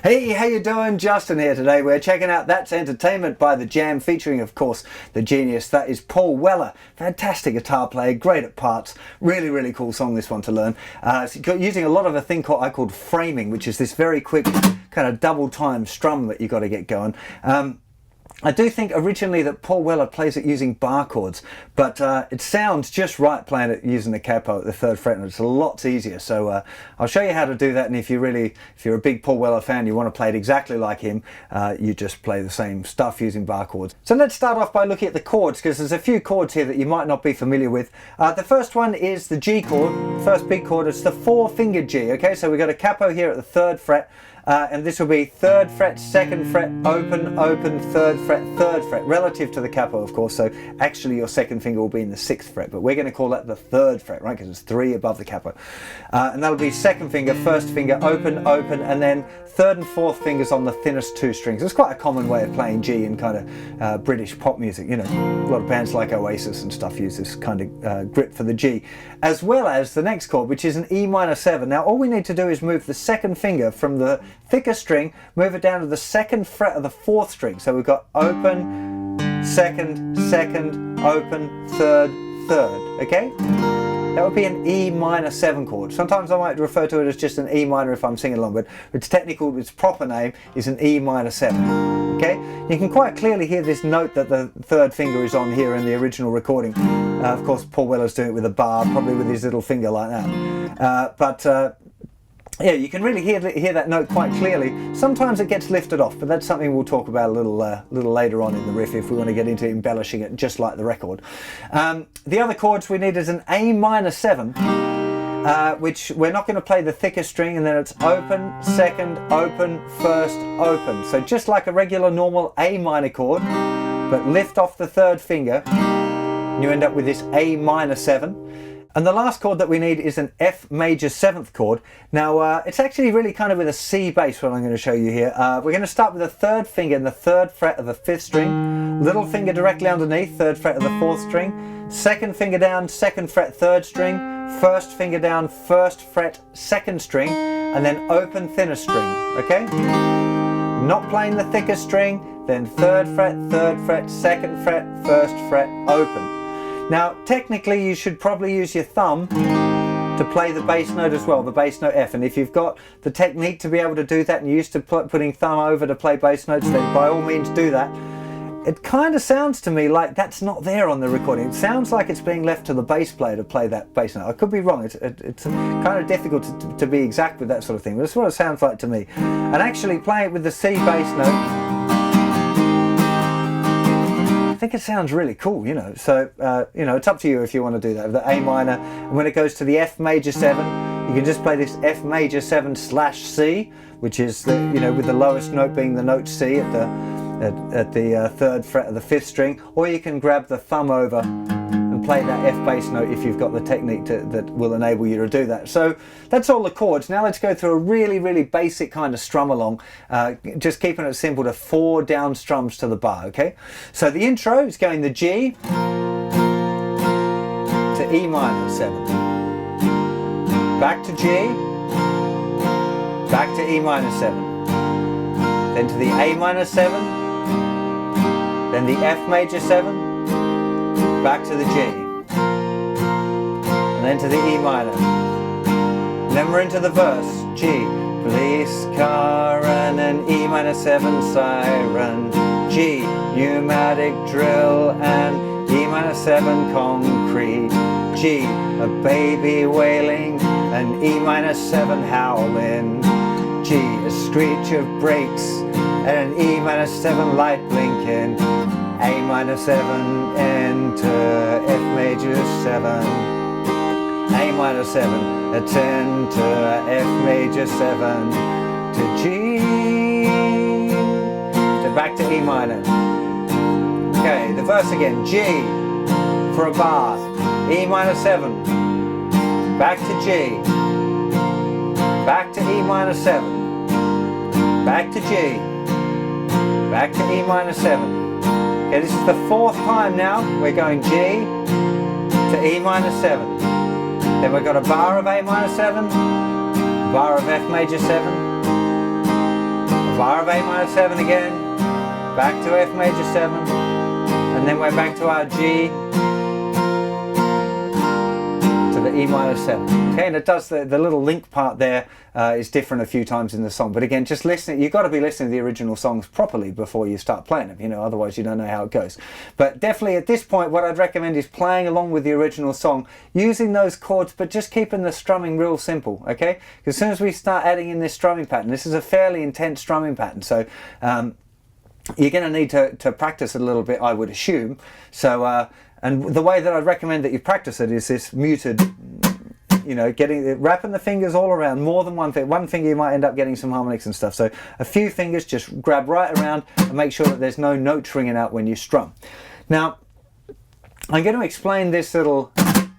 Hey, how you doing? Justin here today. We're checking out That's Entertainment by The Jam, featuring, of course, the genius that is Paul Weller. Fantastic guitar player, great at parts. Really, really cool song, this one, to learn. Using a lot of a thing I called framing, which is this very quick kind of double time strum that you got to get going. I do think originally that Paul Weller plays it using bar chords, but it sounds just right playing it using the capo at the 3rd fret, and it's a lot easier. So I'll show you how to do that, and if you're a big Paul Weller fan, you want to play it exactly like him, you just play the same stuff using bar chords. So let's start off by looking at the chords, because there's a few chords here that you might not be familiar with. The first one is the G chord, the first big chord. It's the 4-fingered G, okay? So we've got a capo here at the 3rd fret. And this will be 3rd fret, 2nd fret, open, open, 3rd fret, 3rd fret, relative to the capo, of course. So actually your 2nd finger will be in the 6th fret, but we're going to call that the 3rd fret, right? Because it's 3 above the capo. And that'll be 2nd finger, 1st finger, open, open, and then 3rd and 4th fingers on the thinnest 2 strings. It's quite a common way of playing G in kind of British pop music. You know, a lot of bands like Oasis and stuff use this kind of grip for the G. As well as the next chord, which is an E minor 7. Now all we need to do is move the 2nd finger from the thicker string, move it down to the 2nd fret of the 4th string. So we've got open, 2nd, 2nd, open, 3rd, 3rd, okay? That would be an E minor 7 chord. Sometimes I might refer to it as just an E minor if I'm singing along, but its proper name is an E minor 7, okay? You can quite clearly hear this note that the 3rd finger is on here in the original recording. Of course, Paul Weller's doing it with a bar, probably with his little finger like that. Yeah, you can really hear that note quite clearly. Sometimes it gets lifted off, but that's something we'll talk about a little later on in the riff if we want to get into embellishing it just like the record. The other chords we need is an A minor 7, which we're not going to play the thicker string, and then it's open, 2nd, open, 1st, open. So just like a regular normal A minor chord, but lift off the 3rd finger, and you end up with this A minor 7. And the last chord that we need is an F major 7th chord. Now it's actually really kind of with a C bass, what I'm going to show you here. We're going to start with the 3rd finger in the 3rd fret of the 5th string, little finger directly underneath, 3rd fret of the 4th string, 2nd finger down, 2nd fret, 3rd string, 1st finger down, 1st fret, 2nd string, and then open thinner string, okay? Not playing the thicker string, then 3rd fret, 3rd fret, 2nd fret, 1st fret, open. Now, technically, you should probably use your thumb to play the bass note as well, the bass note F. And if you've got the technique to be able to do that and you're used to putting thumb over to play bass notes, then by all means do that. It kind of sounds to me like that's not there on the recording. It sounds like it's being left to the bass player to play that bass note. I could be wrong. It's kind of difficult to be exact with that sort of thing, but that's what it sounds like to me. And actually playing it with the C bass note, I think it sounds really cool, you know. So, you know, it's up to you if you want to do that. The A minor, and when it goes to the F major 7, you can just play this F major 7 / C, which is the, you know, with the lowest note being the note C at the 3rd fret of the 5th string, or you can grab the thumb over and play that F bass note if you've got the technique that will enable you to do that. So that's all the chords. Now let's go through a really, really basic kind of strum along, just keeping it simple to 4 down strums to the bar, okay? So the intro is going the G to E minor 7, back to G, back to E minor 7, then to the A minor 7, then the F major 7, back to the G, and then to the E minor, and then we're into the verse. G, police car and an E minor 7 siren, G, pneumatic drill and E minor 7 concrete, G, a baby wailing and E minor 7 howling, G, a screech of brakes and an E minor 7 light blinking, A minor 7 into F major 7, A minor 7, a 10 to F major 7, to G, to back to E minor. Okay, the verse again. G for a bar, E minor 7, back to G, back to E minor 7, back to G, back to E minor 7. Okay, this is the 4th time now. We're going G to E minor 7. Then we've got a bar of A minor 7, bar of F major 7, bar of A minor 7 again, back to F major 7, and then we're back to our G, to the E minor 7. Okay, and it does the little link part there is different a few times in the song. But again, just listening, you've got to be listening to the original songs properly before you start playing them, you know, otherwise you don't know how it goes. But definitely at this point, what I'd recommend is playing along with the original song, using those chords, but just keeping the strumming real simple, okay? Because as soon as we start adding in this strumming pattern, this is a fairly intense strumming pattern, so you're going to need to practice it a little bit, I would assume. So, and the way that I'd recommend that you practice it is this muted, you know, wrapping the fingers all around, more than one thing. One finger you might end up getting some harmonics and stuff. So a few fingers, just grab right around and make sure that there's no notes ringing out when you strum. Now, I'm going to explain this little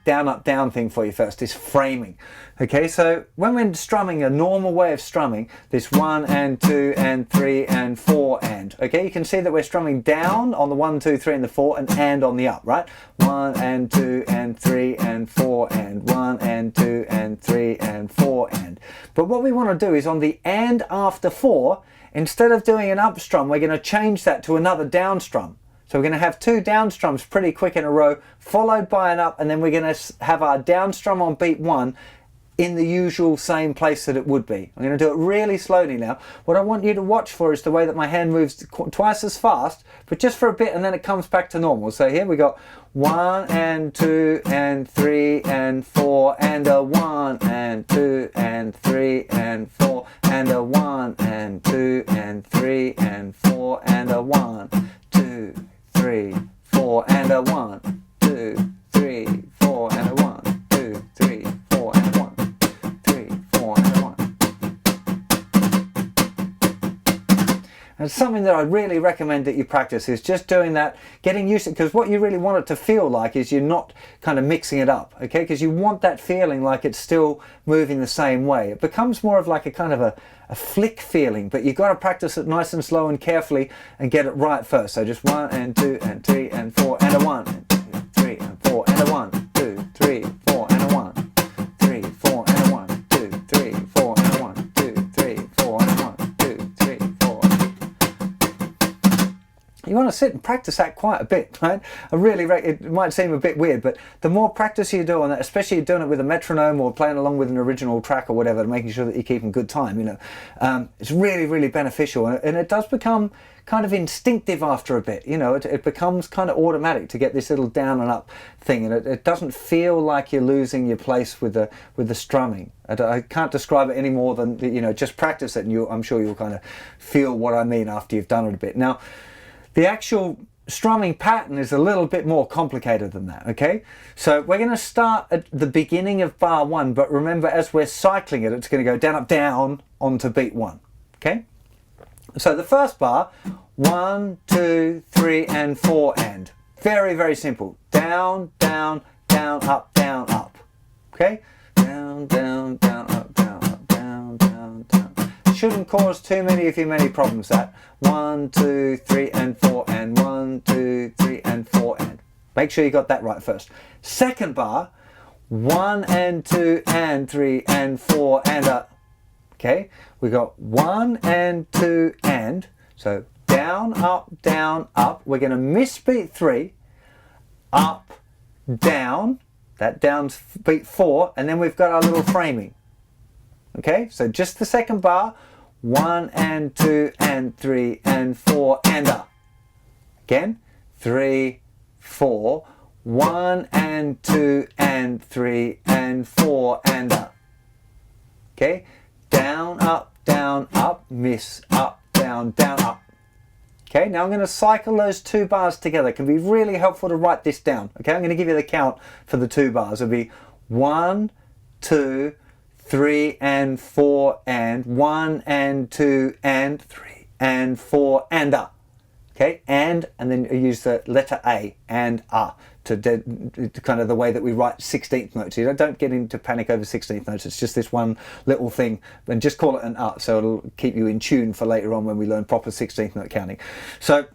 down, up, down thing for you first, this framing. Okay, so when we're strumming a normal way of strumming, this 1 and 2 and 3 and 4 and, okay, you can see that we're strumming down on the 1, 2, 3 and the 4 and on the up, right? 1 and 2 and 3 and 4 and 1 and 2 and 3 and 4 and. But what we want to do is on the and after 4, instead of doing an up strum, we're going to change that to another down strum. So we're going to have two down strums pretty quick in a row, followed by an up, and then we're going to have our down strum on beat 1 in the usual same place that it would be. I'm going to do it really slowly now. What I want you to watch for is the way that my hand moves twice as fast, but just for a bit, and then it comes back to normal. So here we got 1 and 2 and 3 and 4 and a 1 and 2 and 3 and 4 and a 1 and 2 and 3 and 4 and a 1, 2, 3, 4 and a 1, 2, 3, 4 and a 1, 2, 3, 4 and a 1, 3, 4 and a 1. And something that I really recommend that you practice is just doing that, getting used to it, because what you really want it to feel like is you're not kind of mixing it up, okay? Because you want that feeling like it's still moving the same way. It becomes more of like a kind of a flick feeling, but you've got to practice it nice and slow and carefully and get it right first. So just 1 and 2 and 3 and 4 and a 1 and 2, 3 and 4 and a 1, 2, 3, 4 and a 1, 3, 4 and a 1, 2, 3, 4 and a 1, 2, 3, 4 and a 1, 2, 3, 4. You want to sit and practice that quite a bit, right? It might seem a bit weird, but the more practice you do on that, especially doing it with a metronome or playing along with an original track or whatever, making sure that you're keeping good time, you know, it's really, really beneficial. And it does become kind of instinctive after a bit, you know, it becomes kind of automatic to get this little down and up thing, and it doesn't feel like you're losing your place with the strumming. I can't describe it any more than, you know, just practice it, and I'm sure you'll kind of feel what I mean after you've done it a bit. Now, the actual strumming pattern is a little bit more complicated than that, okay? So we're going to start at the beginning of bar 1, but remember, as we're cycling it, it's going to go down, up, down onto beat 1, okay? So the first bar, 1, 2, 3 and 4 and. Very, very simple. Down, down, down, up, okay? Down, down, down, up, down, down, down. Shouldn't cause too many problems, that. 1, 2, 3 and 4 and 1, 2, 3 and 4 and. Make sure you got that right first. Second bar, 1 and 2 and 3 and 4 and up. Okay, we got 1 and 2 and. So down, up. We're going to miss beat 3, up, down. That down's beat 4, and then we've got our little framing. Okay, so just the second bar, 1 and 2 and 3 and 4 and up. Again, 3, 4, 1 and 2 and 3 and 4 and up. Okay, down, up, miss, up, down, up. Okay, now I'm going to cycle those two bars together. It can be really helpful to write this down. Okay, I'm going to give you the count for the two bars. It'll be 1, 2, 3 and 4 and 1 and 2 and 3 and 4 and up. Okay, and then you use the letter A and to kind of the way that we write 16th notes. You don't get into panic over 16th notes. It's just this one little thing, and just call it an so it'll keep you in tune for later on when we learn proper 16th note counting. So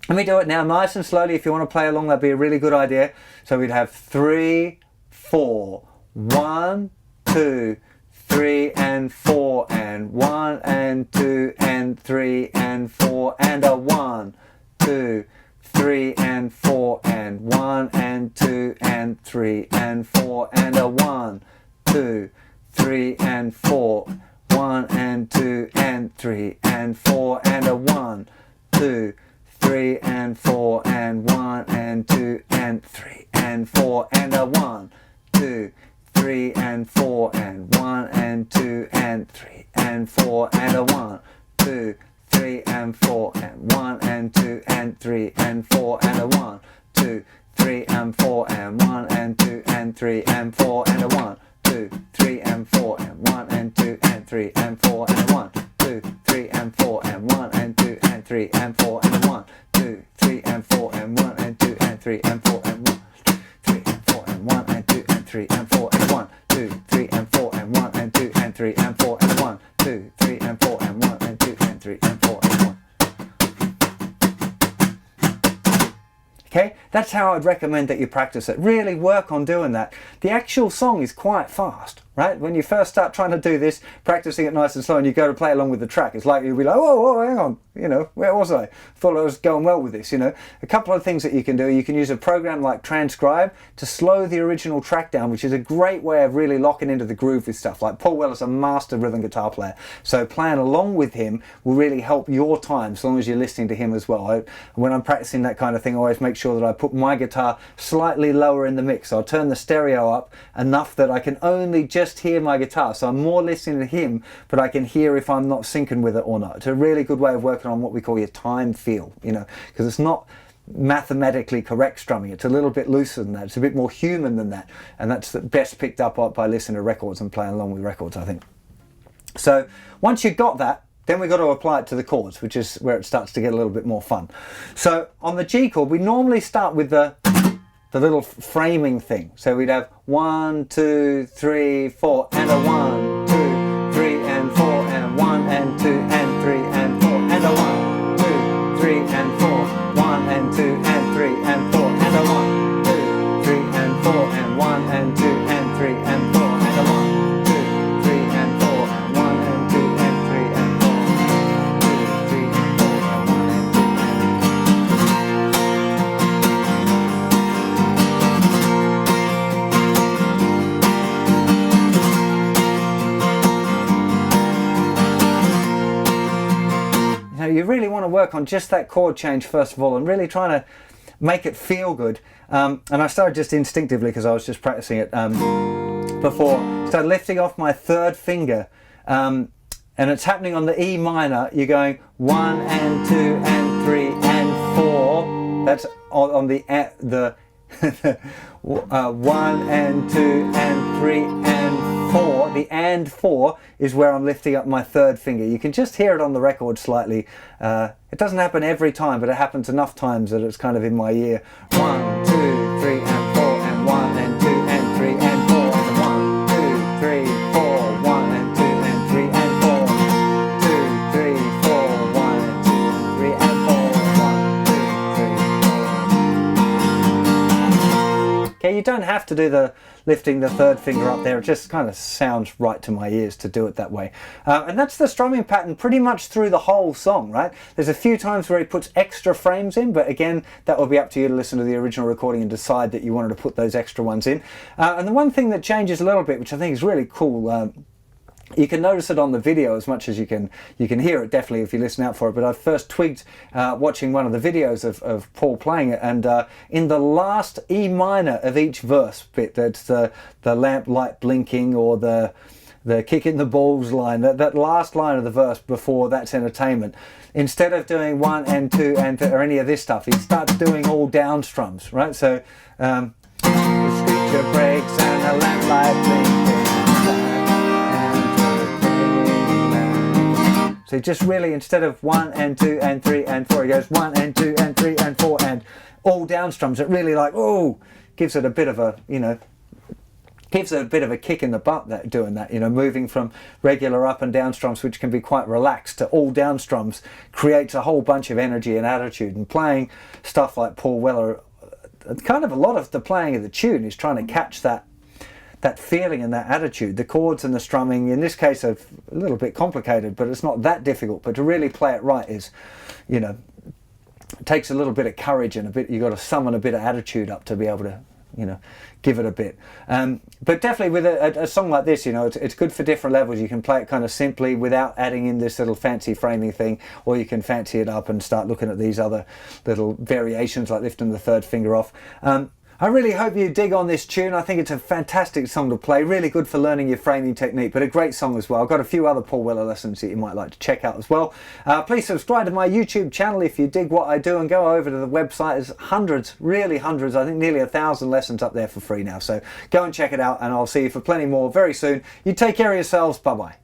let me do it now nice and slowly. If you want to play along, that'd be a really good idea. So we'd have 3, 4, 1, 2, 3 and 4 and 1 and 2 and 3 and 4 and a 1, 2, 3 and 4 and 1 and 2 and 3 and 4 and a 1, 2, 3 and 4, 1 and 2 and 3 and 4 and a 1, 2, 3 and 4 and 1 and 2 and 3 and 4 and a 1, 2, 3 and 4 and 1 and 2 and 3 and 4 and a 1, 2, 3 and 4 and 1 and 2 and 3 and 4 and a 1, 2, 3 and 4 and 1 and 2 and 3 and 4 and a 1, 2, 3 and 4 and 1 and 2 and 3 and 4 and a 1, 2, 3 and 4 and 1 and 2 and 3 and 4 and a 1, 2, 3 and 4 and 1 and 2 and 3 and 4 and 1, 3 and 4 and 1 and 2 and 3 and 4 and 1, 2, 3 and 4 and 1 and 2 and 3 and 4 and 1, 2, 3 and 4 and 1 and 2 and 3 and 4 and 1. Okay, that's how I'd recommend that you practice it. Really work on doing that. The actual song is quite fast, right? When you first start trying to do this, practicing it nice and slow, and you go to play along with the track, it's like you'll be like, whoa, whoa, hang on, you know, where was I? Thought I was going well with this, you know. A couple of things that you can do. You can use a program like Transcribe to slow the original track down, which is a great way of really locking into the groove with stuff. Like Paul Weller's a master rhythm guitar player, so playing along with him will really help your time, as long as you're listening to him as well. When I'm practicing that kind of thing, I always make sure that I put my guitar slightly lower in the mix. So I'll turn the stereo up enough that I can only just hear my guitar. So I'm more listening to him, but I can hear if I'm not syncing with it or not. It's a really good way of working on what we call your time feel, you know, because it's not mathematically correct strumming. It's a little bit looser than that. It's a bit more human than that. And that's the best picked up by listening to records and playing along with records, I think. So once you've got that, then we've got to apply it to the chords, which is where it starts to get a little bit more fun. So on the G chord, we normally start with the little framing thing. So we'd have 1, 2, 3, 4, and a 1, 2, 3, and 4, and 1, and 2, and 3, and 4, and a 1, 2, 3, and 4, 1, and 2, and 3, and 4, and a 1, 2, 3, and 4, and 1, and 2, and 3, and 4, and a 1, 2, 3, and 4, and 1, and 2, and 3, and 4, 2, 3, and 4, and 1, and 2, Now you really want to work on just that chord change first of all, and really trying to make it feel good. And I started just instinctively because I was just practicing it before. Started lifting off my third finger, and it's happening on the E minor. You're going 1 and 2 and 3 and 4. That's on the 1 and 2 and 3 and 4. The and 4 is where I'm lifting up my third finger. You can just hear it on the record slightly. It doesn't happen every time, but it happens enough times that it's kind of in my ear. 1, 2, 3 and 4 and 1 and 2 and 3 and 4 and 1, 2, 3, 4, 1 and 2 and 3 and 4, 2, 3, 4, 1 and 2 and 3 and 4, 1, 2, 3, 4. Okay, you don't have to do the lifting the third finger up there. It just kind of sounds right to my ears to do it that way. And that's the strumming pattern pretty much through the whole song, right? There's a few times where he puts extra frames in, but again, that will be up to you to listen to the original recording and decide that you wanted to put those extra ones in. And the one thing that changes a little bit, which I think is really cool, you can notice it on the video as much as you can hear it definitely if you listen out for it, but I first twigged watching one of the videos of Paul playing it, and in the last E minor of each verse bit, that's the lamp light blinking or the kick in the balls line, that last line of the verse before that's entertainment, instead of doing 1 and 2 and or any of this stuff, he starts doing all down strums, right? So the screecher breaks and the lamp light blinking. So just really, instead of 1 and 2 and 3 and 4, he goes 1 and 2 and 3 and 4 and all down strums. It really like, oh, gives it a bit of a, you know, gives it a bit of a kick in the butt, that doing that, you know, moving from regular up and down strums, which can be quite relaxed, to all down strums creates a whole bunch of energy and attitude. And playing stuff like Paul Weller, kind of a lot of the playing of the tune is trying to catch that that feeling and that attitude. The chords and the strumming in this case are a little bit complicated, but it's not that difficult. But to really play it right is, you know, it takes a little bit of courage and a bit, you've got to summon a bit of attitude up to be able to, you know, give it a bit. But definitely with a song like this, you know, it's good for different levels. You can play it kind of simply without adding in this little fancy framing thing, or you can fancy it up and start looking at these other little variations like lifting the third finger off. I really hope you dig on this tune. I think it's a fantastic song to play, really good for learning your framing technique, but a great song as well. I've got a few other Paul Weller lessons that you might like to check out as well. Please subscribe to my YouTube channel if you dig what I do, and go over to the website. There's hundreds, really hundreds, I think nearly 1,000 lessons up there for free now. So go and check it out, and I'll see you for plenty more very soon. You take care of yourselves. Bye-bye.